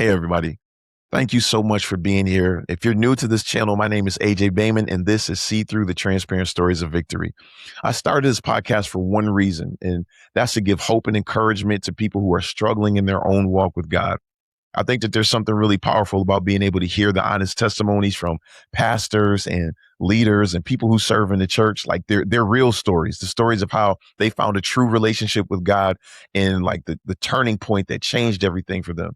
Hey, everybody. Thank you so much for being here. If you're new to this channel, my name is AJ Bayman, and this is See-Thru, the Transparent Stories of Victory. I started this podcast for one reason, and that's to give hope and encouragement to people who are struggling in their own walk with God. I think that there's something really powerful about being able to hear the honest testimonies from pastors and leaders and people who serve in the church. Like they're real stories, the stories of how they found a true relationship with God and like the turning point that changed everything for them.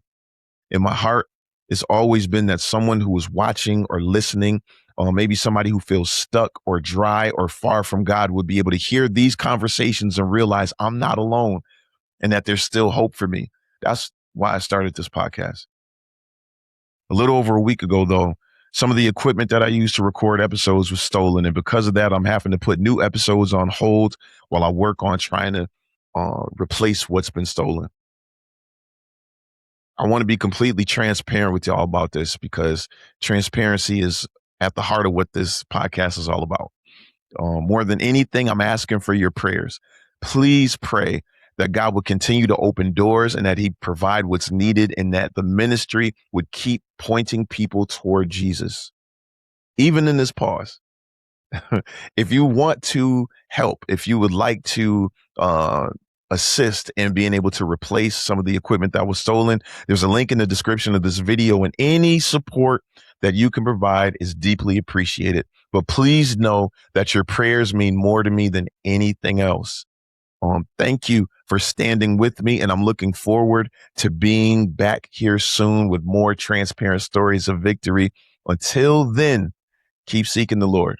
In my heart, it's always been that someone who is watching or listening, or maybe somebody who feels stuck or dry or far from God would be able to hear these conversations and realize I'm not alone and that there's still hope for me. That's why I started this podcast. A little over a week ago, though, some of the equipment that I used to record episodes was stolen. And because of that, I'm having to put new episodes on hold while I work on trying to replace what's been stolen. I want to be completely transparent with y'all about this because transparency is at the heart of what this podcast is all about. More than anything, I'm asking for your prayers. Please pray that God would continue to open doors and that he provide what's needed and that the ministry would keep pointing people toward Jesus. Even in this pause, if you want to help, if you would like to assist in being able to replace some of the equipment that was stolen, there's a link in the description of this video, and any support that you can provide is deeply appreciated. But please know that your prayers mean more to me than anything else. Thank you for standing with me, and I'm looking forward to being back here soon with more transparent stories of victory. Until then, keep seeking the Lord.